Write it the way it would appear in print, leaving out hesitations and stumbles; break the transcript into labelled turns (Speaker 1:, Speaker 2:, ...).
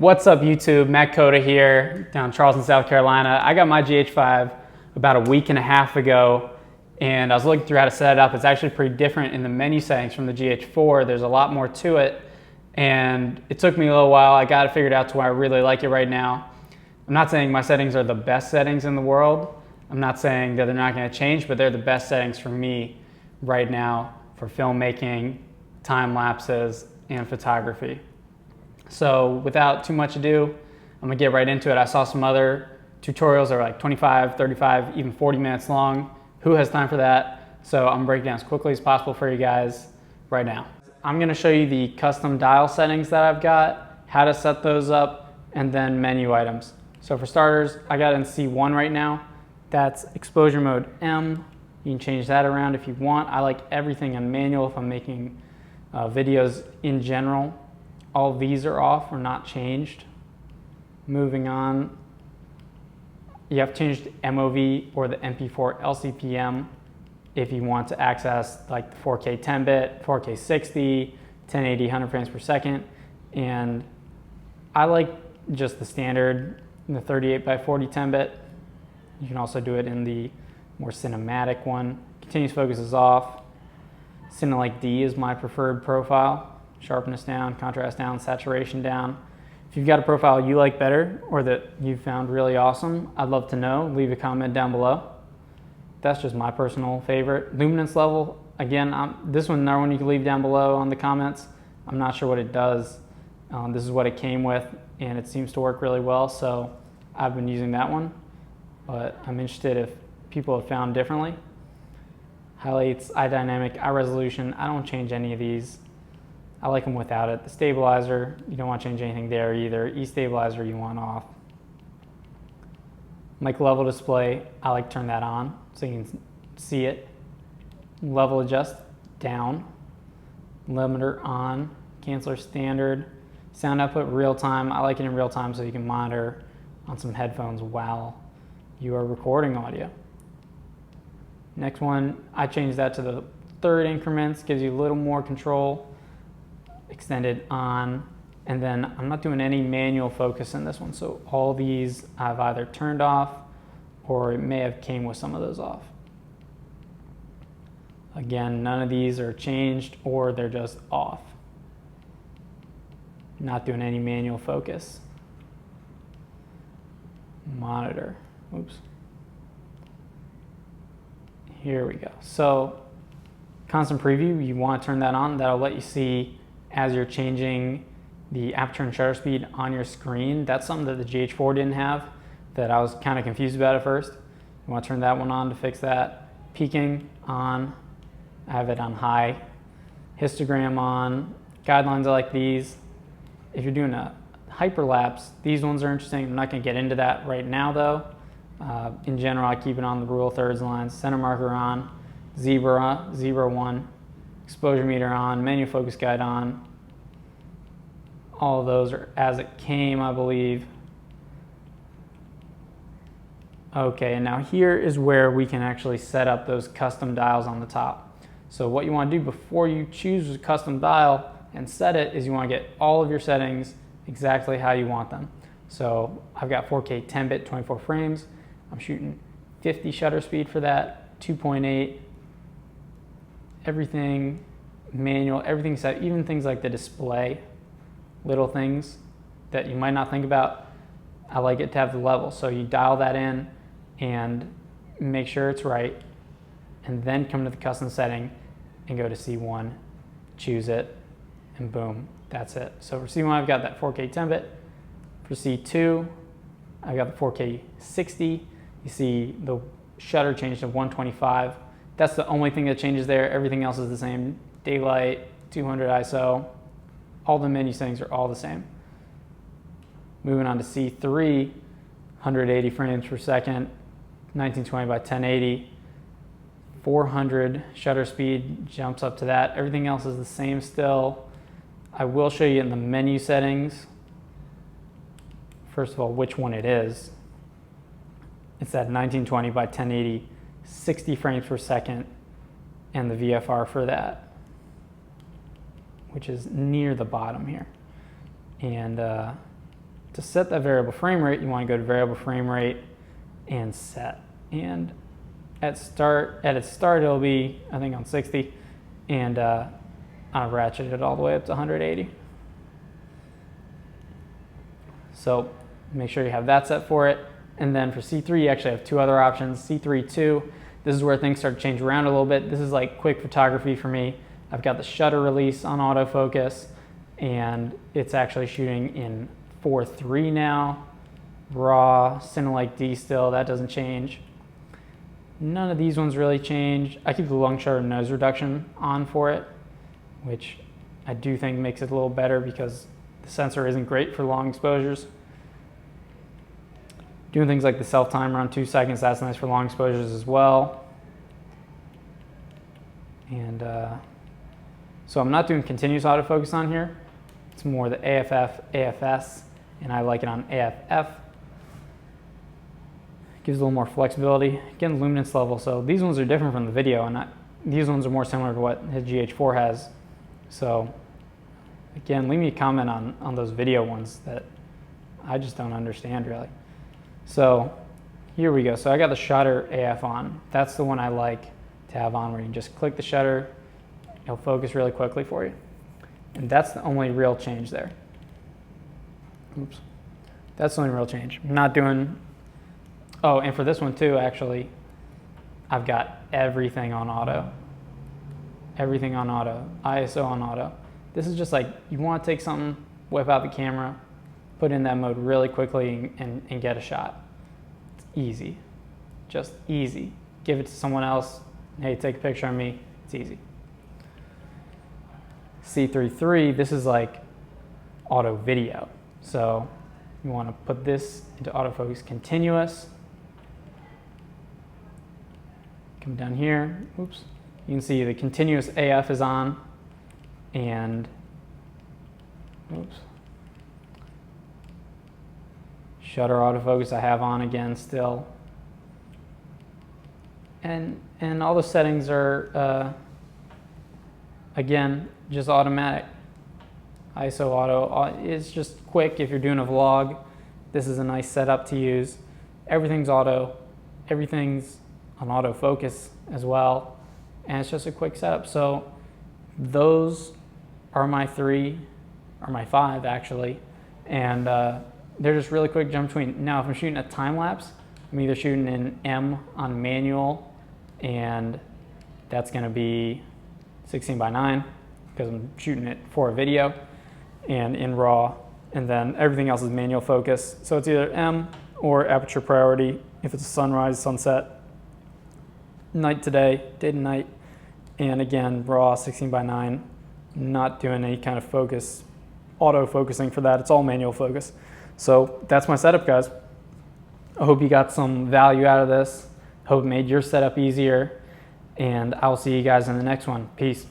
Speaker 1: What's up YouTube, Matt Coda here, down in Charleston, South Carolina. I got my GH5 about a week and a half ago, and I was looking through how to set it up. It's actually pretty different in the menu settings from the GH4. There's a lot more to it, and it took me a little while. I got it figured out to where I really like it right now. I'm not saying my settings are the best settings in the world. I'm not saying that they're not going to change, but they're the best settings for me right now for filmmaking, time lapses, and photography. So without too much ado, I'm gonna get right into it. I saw some other tutorials that are like 25, 35, even 40 minutes long. Who has time for that? So I'm gonna break it down as quickly as possible for you guys right now. I'm gonna show you the custom dial settings that I've got, how to set those up, and then menu items. So for starters, I got it in C1 right now. That's exposure mode M. You can change that around if you want. I like everything in manual if I'm making videos in general. All these are off or not changed. Moving on, you have to change the MOV or the MP4 LCPM if you want to access like the 4K 10-bit, 4K 60, 1080, 100 frames per second. And I like just the standard, the 38 by 40 10-bit. You can also do it in the more cinematic one. Continuous focus is off. Cine D is my preferred profile. Sharpness down, contrast down, saturation down. If you've got a profile you like better or that you've found really awesome, I'd love to know. Leave a comment down below. That's just my personal favorite. Luminance level, again, this one, another one you can leave down below on the comments. I'm not sure what it does. This is what it came with, and it seems to work really well, so I've been using that one. But I'm interested if people have found differently. Highlights, eye dynamic, eye resolution. I don't change any of these. I like them without it. The stabilizer, you don't want to change anything there either. E-stabilizer you want off. Mic level display, I like to turn that on so you can see it. Level adjust, down. Limiter on. Canceller standard. Sound output real time, I like it in real time so you can monitor on some headphones while you are recording audio. Next one, I changed that to the third increments, gives you a little more control. Extended on, and then I'm not doing any manual focus in this one, so all these I've either turned off or it may have came with some of those off. Again, none of these are changed or they're just off. Not doing any manual focus. Monitor, oops. Here we go. So constant preview, you want to turn that on. That'll let you see as you're changing the aperture and shutter speed on your screen. That's something that the GH4 didn't have that I was kind of confused about at first. You want to turn that one on to fix that. Peaking on, I have it on high. Histogram on. Guidelines I like these. If you're doing a hyperlapse, these ones are interesting. I'm not going to get into that right now though. In general, I keep it on the rule of thirds lines. Center marker on. Zebra 1. Exposure meter on, menu focus guide on. All of those are as it came, I believe. Okay, and now here is where we can actually set up those custom dials on the top. So what you want to do before you choose a custom dial and set it is you want to get all of your settings exactly how you want them. So I've got 4K 10-bit 24 frames. I'm shooting 50 shutter speed for that, 2.8. Everything manual, everything set, even things like the display, little things that you might not think about. I like it to have the level. So you dial that in and make sure it's right, and then come to the custom setting and go to C1, choose it, and boom, that's it. So for C1, I've got that 4K 10-bit. For C2, I've got the 4K 60. You see the shutter changed to 125. That's the only thing that changes there. Everything else is the same. Daylight, 200 ISO. All the menu settings are all the same. Moving on to C3, 180 frames per second, 1920 by 1080. 400 shutter speed jumps up to that. Everything else is the same still. I will show you in the menu settings, first of all, which one it is. It's that 1920 by 1080, 60 frames per second, and the VFR for that, which is near the bottom here. And to set that variable frame rate, you want to go to variable frame rate and set. And at its start, it'll be, I think, on 60, and I'll ratchet it all the way up to 180. So make sure you have that set for it. And then for C3, you actually have two other options. C3.2, this is where things start to change around a little bit. This is like quick photography for me. I've got the shutter release on autofocus, and it's actually shooting in 4.3 now. RAW, Cinelike D still, that doesn't change. None of these ones really change. I keep the lung shutter noise reduction on for it, which I do think makes it a little better because the sensor isn't great for long exposures. Doing things like the self-timer on 2 seconds, that's nice for long exposures as well. And so I'm not doing continuous autofocus on here. It's more the AFF, AFS, and I like it on AFF. Gives a little more flexibility. Again, luminance level, so these ones are different from the video, and these ones are more similar to what his GH4 has. So again, leave me a comment on those video ones that I just don't understand really. So here we go. So I got the shutter AF on. That's the one I like to have on, where you can just click the shutter, it'll focus really quickly for you. And that's the only real change there. Oops. That's the only real change. I'm not doing, oh, and for this one too, actually, I've got everything on auto. Everything on auto, ISO on auto. This is just like, you want to take something, whip out the camera, put in that mode really quickly and get a shot. It's easy, just easy. Give it to someone else, hey, take a picture of me, it's easy. C3.3, this is like auto video. So you want to put this into autofocus continuous. Come down here, oops. You can see the continuous AF is on, and oops. Shutter autofocus I have on again still. And all the settings are, again, just automatic. ISO auto, it's just quick if you're doing a vlog. This is a nice setup to use. Everything's auto, everything's on autofocus as well. And it's just a quick setup. So those are my 5 actually. And they're just really quick jump between. Now if I'm shooting a time lapse, I'm either shooting in M on manual, and that's gonna be 16:9 because I'm shooting it for a video, and in RAW, and then everything else is manual focus. So it's either M or aperture priority if it's a sunrise, sunset, night to day, day to night, and again, RAW 16:9, not doing any kind of focus, auto focusing for that, it's all manual focus. So that's my setup, guys. I hope you got some value out of this. Hope it made your setup easier, and I'll see you guys in the next one. Peace.